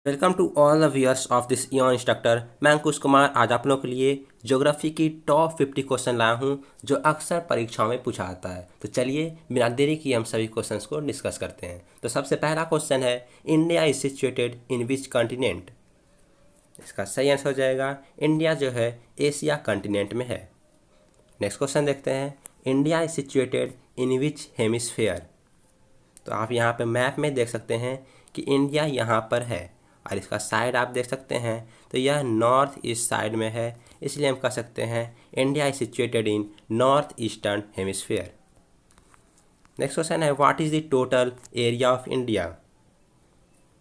Welcome to all the viewers of this ion instructor. मैं अंकुश कुमार आज आप लोगों के लिए ज्योग्राफी की टॉप 50 क्वेश्चन लाया हूं जो अक्सर परीक्षाओं में पूछा आता है। तो चलिए बिना देरी किए हम सभी क्वेश्चंस को डिस्कस करते हैं। तो सबसे पहला क्वेश्चन है, India is situated in which continent. इसका सही आंसर हो जाएगा इंडिया जो है एशिया कॉन्टिनेंट में है। नेक्स्ट क्वेश्चन देखते हैं, India is situated in which hemisphere. तो आप यहाँ पे मैप में देख सकते हैं कि इंडिया यहाँ पर है और इसका साइड आप देख सकते हैं तो यह नॉर्थ ईस्ट साइड में है, इसलिए हम कह सकते हैं India is situated in north eastern hemisphere. Next question है, what is the total area of India.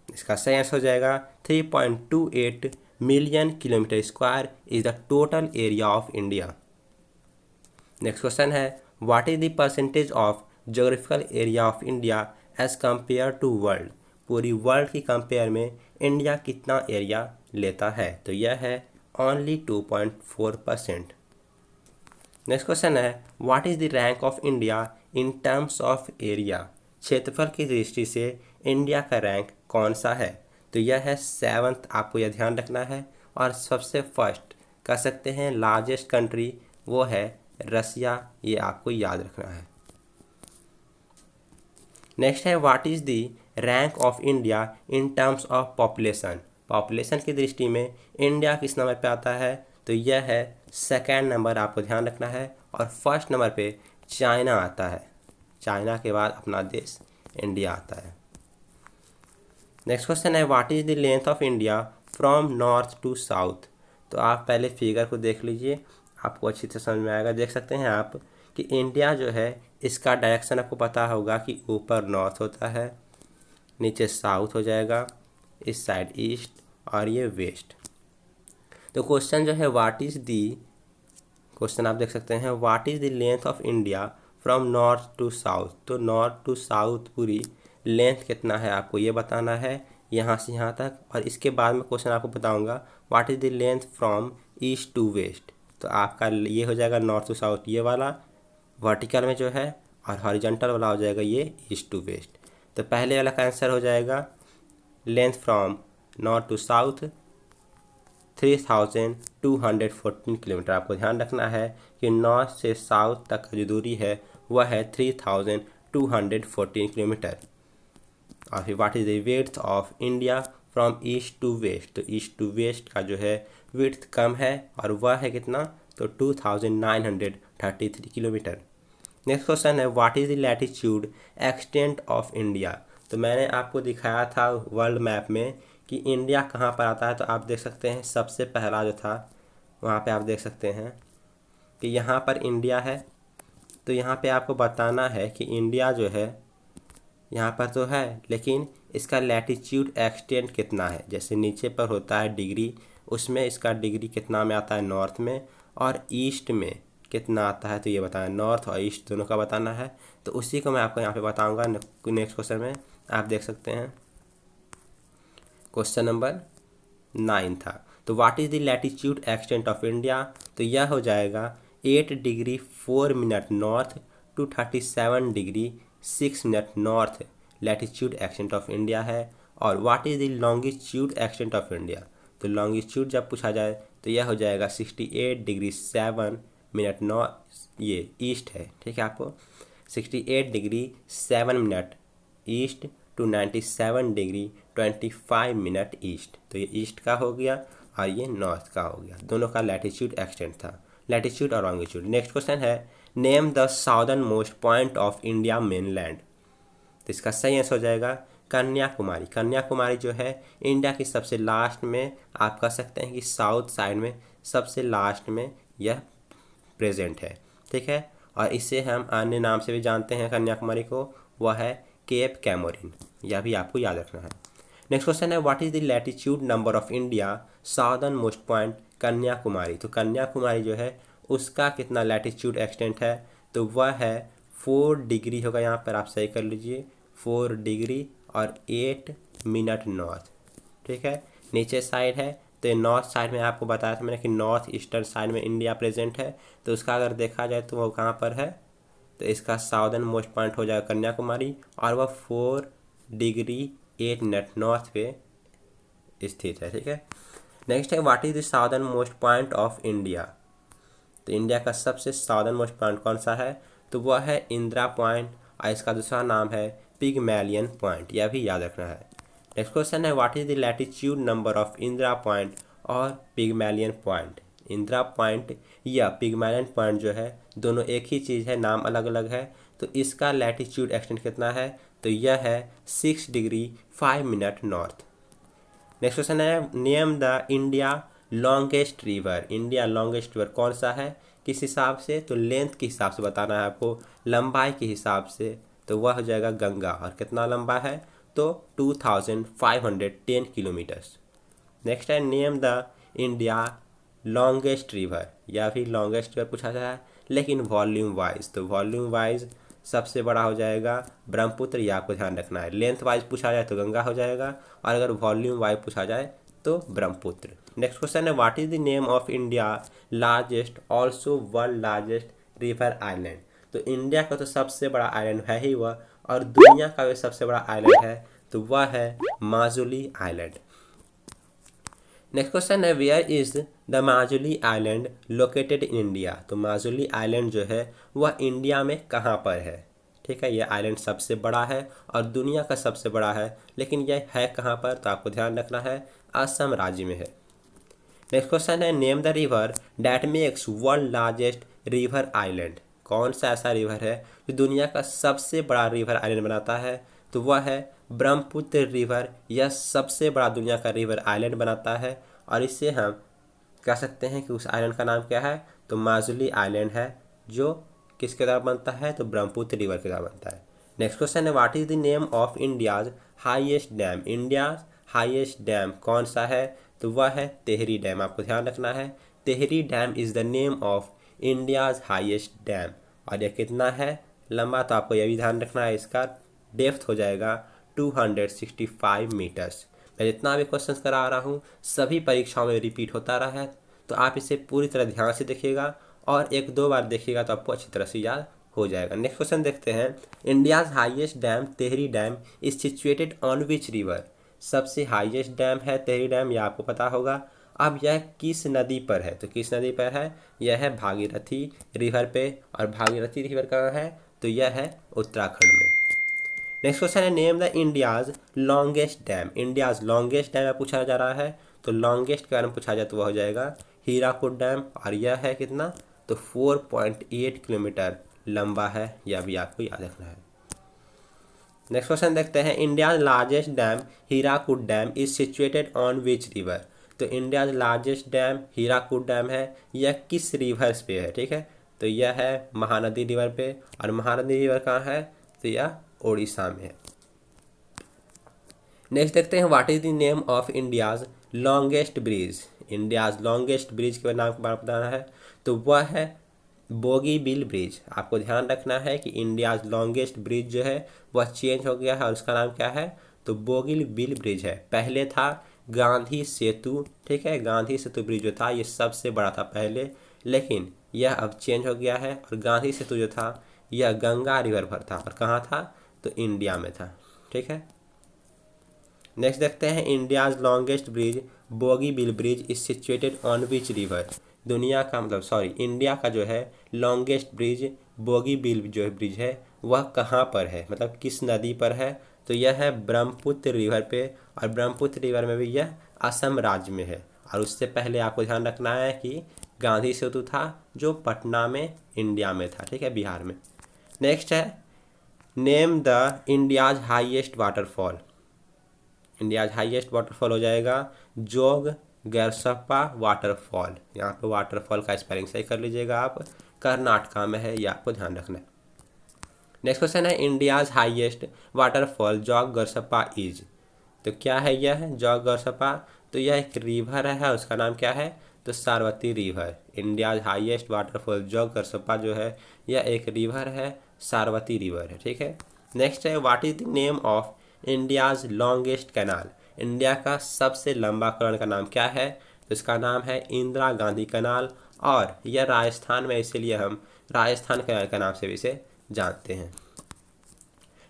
इसका सही आंसर हो जाएगा 3.28 million kilometre square is the total area of India. Next question है, what is the percentage of geographical area of India as compare to world. पूरी world की compare में India कितना एरिया लेता है, तो यह है ओनली 2.4%। नेक्स्ट क्वेश्चन है, what is the rank of India in terms of area. क्षेत्रफल की दृष्टि से इंडिया का रैंक कौन सा है, तो यह है 7th। आपको यह ध्यान रखना है। और सबसे फर्स्ट कह सकते हैं लार्जेस्ट कंट्री वो है रसिया, ये आपको याद रखना है। नेक्स्ट है, what is the rank of India in terms of population. Population की दृष्टि में इंडिया किस नंबर पे आता है, तो यह है 2nd नंबर, आपको ध्यान रखना है। और फर्स्ट नंबर पे चाइना आता है, चाइना के बाद अपना देश इंडिया आता है। नेक्स्ट क्वेश्चन है, what is the length of India from north to south. तो आप पहले फिगर को देख लीजिए, आपको अच्छी तरह समझ में आएगा। देख सकते हैं आप कि इंडिया जो है इसका डायरेक्शन आपको पता होगा कि ऊपर नॉर्थ होता है, नीचे साउथ हो जाएगा, इस साइड ईस्ट और ये वेस्ट। तो क्वेश्चन जो है व्हाट इज दी, क्वेश्चन आप देख सकते हैं what is the length of India from north to south. तो नॉर्थ टू साउथ पूरी लेंथ कितना है आपको ये बताना है, यहाँ से यहाँ तक। और इसके बाद में क्वेश्चन आपको बताऊंगा what is the length from east to west. तो आपका ये हो जाएगा नॉर्थ टू साउथ ये वाला वर्टिकल में जो है, और हॉरिजॉन्टल वाला हो जाएगा ये ईस्ट टू वेस्ट। तो पहले वाला का आंसर हो जाएगा length from north to south 3214 kilometre. आपको ध्यान रखना है कि नॉर्थ से साउथ तक का जो दूरी है वह है 3214 किलोमीटर। और फिर what is the width of India from east to west. तो ईस्ट टू वेस्ट का जो है विड्थ कम है और वह है कितना, तो 2933 किलोमीटर। नेक्स्ट क्वेश्चन है, what is the latitude extent of India. तो मैंने आपको दिखाया था वर्ल्ड मैप में कि इंडिया कहाँ पर आता है। तो आप देख सकते हैं सबसे पहला जो था वहाँ पे आप देख सकते हैं कि यहाँ पर इंडिया है। तो यहाँ पे आपको बताना है कि इंडिया जो है यहाँ पर तो है, लेकिन इसका लैटिट्यूड एक्सटेंट कितना है। जैसे नीचे पर होता है डिग्री, उसमें इसका डिग्री कितना में आता है नॉर्थ में, और ईस्ट में कितना आता है तो ये बताना, नॉर्थ और ईस्ट दोनों का बताना है। तो उसी को मैं आपको यहाँ पे बताऊंगा नेक्स्ट क्वेश्चन में। आप देख सकते हैं क्वेश्चन नंबर 9 था। तो what is the latitude extent of India. तो यह हो जाएगा 8 degree 4 minute north to 37 degree 6 minute north latitude extent of India है। और what is the longitude extent of India. तो लॉन्गिट्यूड जब पूछा जाए तो यह हो जाएगा 68 डिग्री 7 मिनट नॉर्थ, ये ईस्ट है, ठीक है। आपको 68 degree 7 minute east to 97 degree 25 minute east. तो ये ईस्ट का हो गया और ये नॉर्थ का हो गया, दोनों का लैटिट्यूड एक्सटेंट था, लैटिट्यूड और लॉन्गिट्यूड। नेक्स्ट क्वेश्चन है, name the southern most point of India mainland. तो इसका सही आंसर हो जाएगा कन्याकुमारी। कन्याकुमारी जो है इंडिया की सबसे लास्ट में, आप कह सकते हैं कि साउथ साइड में सबसे लास्ट में यह प्रेजेंट है, ठीक है। और इसे हम अन्य नाम से भी जानते हैं कन्याकुमारी को, वह है केप कैमोरिन, यह भी आपको याद रखना है। नेक्स्ट क्वेश्चन है, what is the latitude number of India southern most point Kanyakumari. तो कन्याकुमारी जो है उसका कितना लैटिट्यूड एक्सटेंट है, तो वह है 4 डिग्री होगा, यहाँ पर आप सही कर लीजिए 4 डिग्री और 8 मिनट नॉर्थ, ठीक है। नीचे साइड है तो ये नॉर्थ साइड में आपको बताया था मैंने कि नॉर्थ ईस्टर्न साइड में इंडिया प्रेजेंट है। तो उसका अगर देखा जाए तो वो कहाँ पर है, तो इसका साउदर्न मोस्ट पॉइंट हो जाएगा कन्याकुमारी, और वह 4 डिग्री 8 मिनट नॉर्थ पे स्थित है, ठीक है। नेक्स्ट है what is the southern most point of India. तो इंडिया का सबसे साउदर्न मोस्ट पॉइंट कौन सा है, तो वह है इंदिरा पॉइंट, और इसका दूसरा नाम है पिगमेलियन पॉइंट, यह भी याद रखना है। नेक्स्ट क्वेश्चन है what is the latitude number of Indira point और पिगमेलियन पॉइंट। इंदिरा पॉइंट या पिगमेलियन पॉइंट जो है दोनों एक ही चीज़ है, नाम अलग अलग है। तो इसका लैटिट्यूड एक्सटेंट कितना है, तो यह है 6 degree 5 minute north. Next question है name the India longest river. India longest river कौन सा है, किस हिसाब से, तो लेंथ के हिसाब से बताना है आपको, लंबाई के हिसाब से, तो वह हो जाएगा गंगा। और कितना लंबा है, तो 2510 किलोमीटर्स। नेक्स्ट है name the India longest river, या फिर लॉन्गेस्ट रिवर पूछा जाए लेकिन वॉल्यूम वाइज, तो वॉल्यूम वाइज सबसे बड़ा हो जाएगा ब्रह्मपुत्र, यह आपको ध्यान रखना है। लेंथ वाइज पूछा जाए तो गंगा हो जाएगा, और अगर वॉल्यूम वाइज पूछा जाए तो ब्रह्मपुत्र। नेक्स्ट क्वेश्चन है what is the name of India largest also world largest river island. तो इंडिया का तो सबसे बड़ा आइलैंड है ही वह, और दुनिया का भी सबसे बड़ा आइलैंड है, तो वह है माजुली आइलैंड। नेक्स्ट क्वेश्चन है where is the Majuli island located in India. तो माजुली आइलैंड जो है वह इंडिया में कहाँ पर है, ठीक है। यह आइलैंड सबसे बड़ा है और दुनिया का सबसे बड़ा है, लेकिन यह है कहाँ पर, तो आपको ध्यान रखना है असम राज्य में है। नेक्स्ट क्वेश्चन है name the river that makes world largest river island. कौन सा ऐसा रिवर है जो दुनिया का सबसे बड़ा रिवर आइलैंड बनाता है, तो वह है ब्रह्मपुत्र रिवर। यह सबसे बड़ा दुनिया का रिवर आइलैंड बनाता है, और इससे हम कह सकते हैं कि उस आइलैंड का नाम क्या है, तो माजुली आइलैंड है, जो किसके द्वारा बनता है, तो ब्रह्मपुत्र रिवर के द्वारा बनता है। नेक्स्ट क्वेश्चन है what is the name of India's highest dam. India highest dam कौन सा है, तो वह है तेहरी डैम। आपको ध्यान रखना है Tehri dam is the name of India's highest dam. और यह कितना है लंबा, तो आपको यह भी ध्यान रखना है, इसका डेप्थ हो जाएगा 265 मीटर्स। मैं जितना भी क्वेश्चंस करा रहा हूँ सभी परीक्षाओं में रिपीट होता रहा है, तो आप इसे पूरी तरह ध्यान से देखिएगा, और एक दो बार देखिएगा तो आपको अच्छी तरह से याद हो जाएगा। नेक्स्ट क्वेश्चन देखते हैं India's highest dam Tehri dam is situated on which river. सबसे हाईएस्ट डैम है तेहरी डैम, यह आपको पता होगा। अब यह किस नदी पर है, तो किस नदी पर है, यह है भागीरथी रिवर पे, और भागीरथी रिवर कहाँ है, तो यह है उत्तराखंड में। नेक्स्ट क्वेश्चन है name the India's longest dam. India's longest dam पूछा जा रहा है, तो लॉन्गेस्ट के बारे में पूछा जाए तो वह हो जाएगा हीराकुड डैम, और यह है कितना, तो 4.8 किलोमीटर लंबा है, यह भी आपको याद रखना है। नेक्स्ट क्वेश्चन देखते हैं India's largest dam Hirakud dam is situated on which river. तो India's largest dam Hirakud dam है, यह किस रिवर्स पे है, ठीक है। तो यह है महानदी रिवर पे, और महानदी रिवर कहाँ है, तो यह ओडिशा में है। नेक्स्ट देखते हैं what is the name of India's longest bridge. India's longest bridge के नाम के बारे में बताना है, तो वह है बोगीबिल ब्रिज। आपको ध्यान रखना है कि इंडियाज लॉन्गेस्ट ब्रिज जो है वह चेंज हो गया है, और उसका नाम क्या है, तो बोगीबिल ब्रिज है। पहले था गांधी सेतु, ठीक है। गांधी सेतु ब्रिज जो था ये सबसे बड़ा था पहले, लेकिन यह अब चेंज हो गया है, और गांधी सेतु जो था यह गंगा रिवर पर था, और कहाँ था, तो इंडिया में था, ठीक है। नेक्स्ट देखते हैं India's longest bridge Bogibeel bridge is situated on which river. दुनिया का इंडिया का जो है लॉन्गेस्ट ब्रिज बोगीबिल जो ब्रिज है वह कहाँ पर है, मतलब किस नदी पर है, तो यह है ब्रह्मपुत्र रिवर पे, और ब्रह्मपुत्र रिवर में भी यह असम राज्य में है। और उससे पहले आपको ध्यान रखना है कि गांधी सेतु था जो पटना में इंडिया में था, ठीक है, बिहार में। नेक्स्ट है name the India's highest waterfall. India's highest waterfall हो जाएगा जोग गैरसप्पा वाटरफॉल। यहाँ पे वाटरफॉल का स्पेलिंग सही कर लीजिएगा आप, कर्नाटका में है, ये आपको ध्यान रखना है। नेक्स्ट क्वेश्चन है इंडियाज हाईएस्ट वाटरफॉल जोग गैरसप्पा इज। तो क्या है यह जोग गैरसप्पा, तो यह एक रिवर है, उसका नाम क्या है, तो सारवती रिवर। इंडियाज हाईएस्ट वाटरफॉल जोग गैरसप्पा जो है यह एक रिवर है, सारवती रिवर है, ठीक है। नेक्स्ट है what is the name of India's longest canal. India का सबसे लंबा कैनाल का नाम क्या है, तो इसका नाम है इंदिरा गांधी कैनाल, और यह राजस्थान में, इसीलिए हम राजस्थान कैनाल के नाम से भी इसे जानते हैं।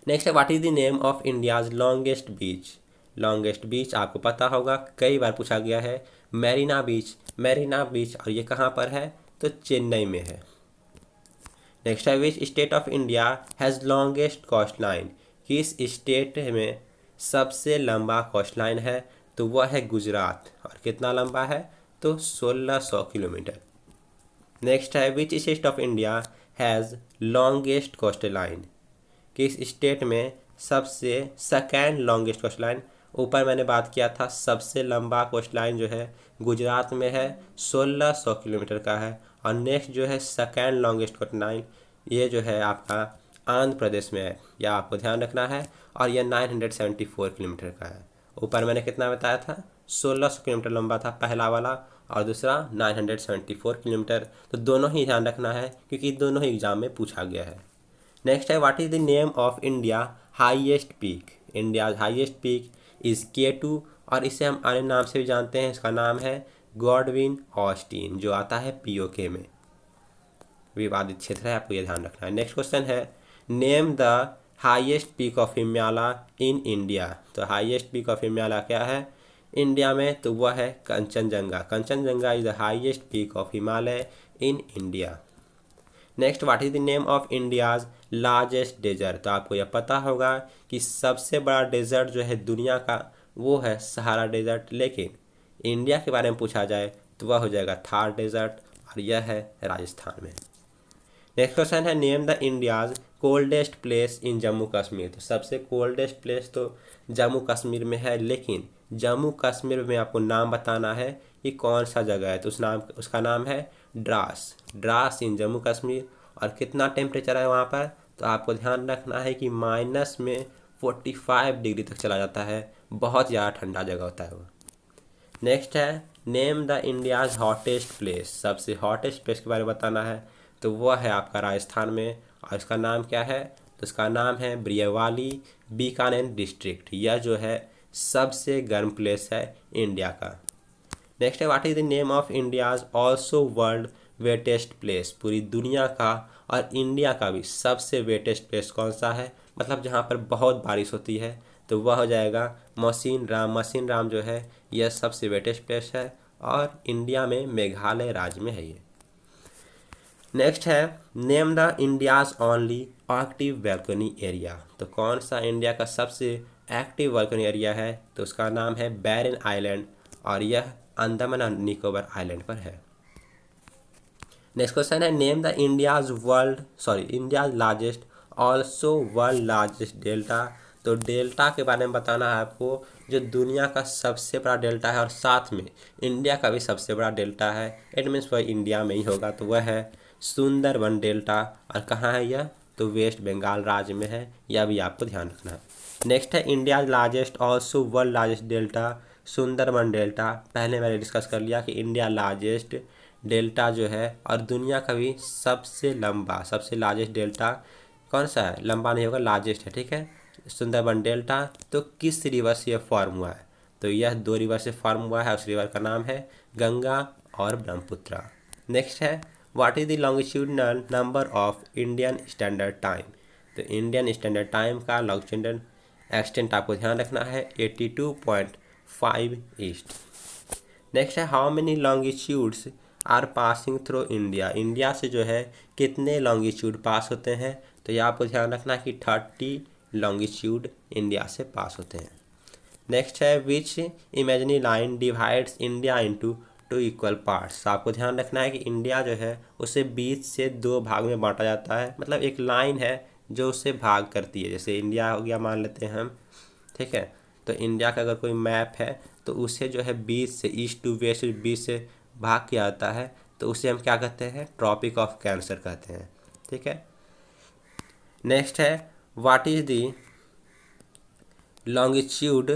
नेक्स्ट है what is the name of India's longest beach. Longest beach आपको पता होगा, कई बार पूछा गया है, मैरीना बीच। मैरीना बीच, और ये कहाँ पर है? तो चेन्नई में है। नेक्स्ट है which state of India has longest coast line? किस स्टेट में सबसे लंबा कोस्ट लाइन है? तो वह है गुजरात। और कितना लंबा है? तो 1600 किलोमीटर। नेक्स्ट है which state of India has longest coast line? किस स्टेट में सबसे सेकेंड लॉन्गेस्ट कोस्ट लाइन? ऊपर मैंने बात किया था, सबसे लंबा कोस्ट लाइन जो है गुजरात में है, 1600 किलोमीटर का है। और नेक्स्ट जो है सेकेंड लॉन्गेस्ट कोस्ट लाइन, ये जो है आपका आंध्र प्रदेश में है, यह आपको ध्यान रखना है। और यह 974 किलोमीटर का है। ऊपर मैंने कितना बताया था? 1600 किलोमीटर लंबा था पहला वाला, और दूसरा 974 किलोमीटर। तो दोनों ही ध्यान रखना है, क्योंकि दोनों ही एग्जाम में पूछा गया है। नेक्स्ट है what is the name of India highest peak? India highest peak is K2, और इसे हम अन्य नाम से भी जानते हैं। इसका नाम है गॉडविन ऑस्टिन, जो आता है POK में, विवादित क्षेत्र है, आपको यह ध्यान रखना है। नेक्स्ट क्वेश्चन है name the highest peak of Himalaya in India? तो हाईएस्ट पीक ऑफ हिमालय क्या है इंडिया में? तो वह है Kanchenjunga. Kanchenjunga is the highest peak of Himalaya in India. Next what is the name of India's largest desert? तो आपको यह पता होगा कि सबसे बड़ा डेजर्ट जो है दुनिया का वो है सहारा डेजर्ट, लेकिन इंडिया के बारे में पूछा जाए तो वह हो जाएगा थार डेजर्ट, और यह है राजस्थान में। नेक्स्ट क्वेश्चन है name the India's coldest place in Jammu Kashmir? तो सबसे कोल्डेस्ट प्लेस तो जम्मू कश्मीर में है, लेकिन जम्मू कश्मीर में आपको नाम बताना है कि कौन सा जगह है। तो उसका नाम है द्रास। द्रास इन जम्मू कश्मीर। और कितना टेम्परेचर है वहाँ पर? तो आपको ध्यान रखना है कि माइनस में 45 डिग्री तक चला जाता है, बहुत ज़्यादा ठंडा जगह होता है वो। नेक्स्ट है name the India's hottest place? सबसे हॉटेस्ट प्लेस के बारे में बताना है, तो वह है आपका राजस्थान में, और इसका नाम क्या है? तो इसका नाम है ब्रियवाली, बीकानेर डिस्ट्रिक्ट। यह जो है सबसे गर्म प्लेस है इंडिया का। नेक्स्ट है what is the name of India's also world wettest place? पूरी दुनिया का और इंडिया का भी सबसे वेटेस्ट प्लेस कौन सा है? मतलब जहाँ पर बहुत बारिश होती है, तो वह हो जाएगा मौसिन राम। मौसिन राम जो है यह सबसे वेटेस्ट प्लेस है, और इंडिया में मेघालय राज्य में है ये। नेक्स्ट है name the India's only active volcanic area? तो कौन सा इंडिया का सबसे एक्टिव वोल्केनिक एरिया है? तो उसका नाम है बैरन आइलैंड, और यह अंडमान और निकोबार आइलैंड पर है। नेक्स्ट क्वेश्चन है name the India's largest also world largest delta? तो डेल्टा के बारे में बताना है आपको, जो दुनिया का सबसे बड़ा डेल्टा है और साथ में इंडिया का भी सबसे बड़ा डेल्टा है। इट मीन्स वह इंडिया में ही होगा, तो वह है सुंदरबन डेल्टा। और कहाँ है यह? तो वेस्ट बंगाल राज्य में है, यह भी आपको ध्यान रखना है। नेक्स्ट है India largest also world largest delta Sundarban delta. पहले मैंने डिस्कस कर लिया कि इंडिया लार्जेस्ट डेल्टा जो है, और दुनिया का भी सबसे लंबा सबसे लार्जेस्ट डेल्टा कौन सा है? लंबा नहीं होगा, लार्जेस्ट है, ठीक है, सुंदरबन डेल्टा। तो किस रिवर से यह फॉर्म हुआ है? तो यह 2 रिवर से फॉर्म हुआ है, उस रिवर का नाम है गंगा और ब्रह्मपुत्रा। नेक्स्ट है what is the longitudinal number of Indian standard time? तो इंडियन स्टैंडर्ड टाइम का लॉन्गिट्यूडनल एक्सटेंट आपको ध्यान रखना है 82.5 ईस्ट। नेक्स्ट है how many longitudes are passing through India? India से जो है कितने लॉन्गिट्यूड पास होते हैं? तो ये आपको ध्यान रखना है कि 30 लॉन्गिट्यूड इंडिया से पास होते हैं। नेक्स्ट है which imaginary line divides India into 2 equal parts? आपको ध्यान रखना है कि इंडिया जो है उसे बीच से 2 भाग में बांटा जाता है। मतलब एक लाइन है जो उसे भाग करती है, जैसे इंडिया हो गया मान लेते हैं हम, ठीक है। तो इंडिया का अगर कोई मैप है तो उसे जो है बीच से ईस्ट टू वेस्ट बीच से भाग किया जाता है, तो उसे हम क्या कहते हैं? ट्रॉपिक ऑफ कैंसर कहते हैं, ठीक है। नेक्स्ट है what is the longitude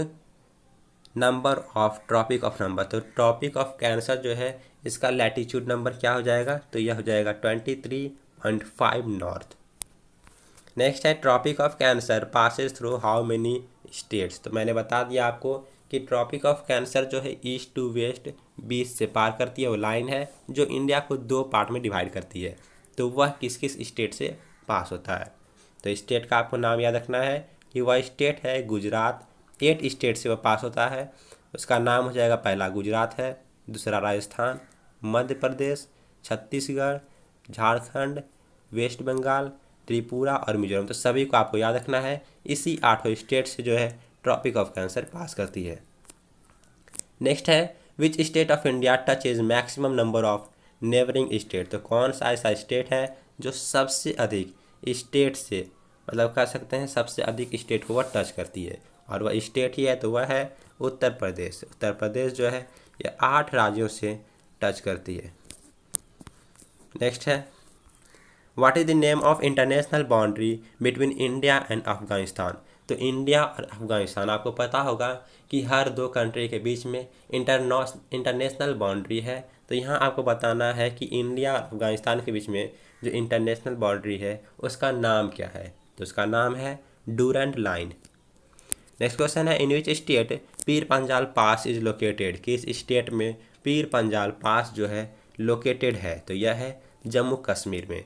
number of tropic of number? तो ट्रॉपिक ऑफ कैंसर जो है इसका लैटिट्यूड नंबर क्या हो जाएगा? तो यह हो जाएगा 23.5 नॉर्थ। नेक्स्ट है tropic of cancer passes through how many states? तो मैंने बता दिया आपको कि ट्रॉपिक ऑफ कैंसर जो है ईस्ट टू वेस्ट बीच से पार करती है, वो लाइन है जो इंडिया को 2 पार्ट में डिवाइड करती है। तो वह किस किस स्टेट से पास होता है? तो स्टेट का आपको नाम याद रखना है कि वह स्टेट है गुजरात, 8 स्टेट से वह पास होता है। उसका नाम हो जाएगा, पहला गुजरात है, दूसरा राजस्थान, मध्य प्रदेश, छत्तीसगढ़, झारखंड, वेस्ट बंगाल, त्रिपुरा और मिजोरम। तो सभी को आपको याद रखना है। इसी 8 स्टेट से जो है ट्रॉपिक ऑफ कैंसर पास करती है। नेक्स्ट है, which state of India touch is maximum number of neighbouring state. तो कौन सा ऐसा स्टेट है जो सबसे अधिक स्टेट से, मतलब कह सकते हैं सबसे अधिक स्टेट को वह टच करती है, और वह स्टेट ही है तो वह है उत्तर प्रदेश। उत्तर प्रदेश जो है यह 8 राज्यों से टच करती है। नेक्स्ट है, what is the name of international boundary between India and Afghanistan. तो इंडिया और अफगानिस्तान, आपको पता होगा कि हर 2 कंट्री के बीच में इंटरनेशनल बाउंड्री है। तो यहाँ आपको बताना है कि इंडिया और अफगानिस्तान के बीच में जो इंटरनेशनल बाउंड्री है उसका नाम क्या है। तो उसका नाम है डूरंट लाइन। नेक्स्ट क्वेश्चन है, इन which state Pir Panjal pass is located. किस स्टेट में पीर पंजाल पास जो है लोकेटेड है। तो यह है जम्मू कश्मीर में।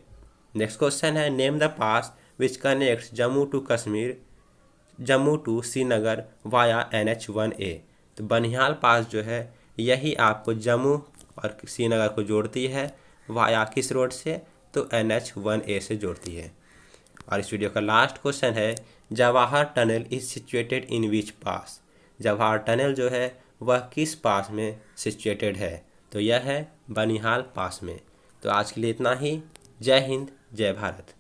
नेक्स्ट क्वेश्चन है, name the pass which connects Jammu to Kashmir, Jammu to Srinagar via NH1A। तो बनिहाल पास जो है यही आपको जम्मू और श्रीनगर को जोड़ती है वाया किस रोड से, तो NH1A से जोड़ती है। और इस वीडियो का लास्ट क्वेश्चन है, Jawahar tunnel is situated in which pass. Jawahar tunnel जो है वह किस पास में सिचुएटेड है। तो यह है बनिहाल पास में। तो आज के लिए इतना ही। जय हिंद, जय भारत।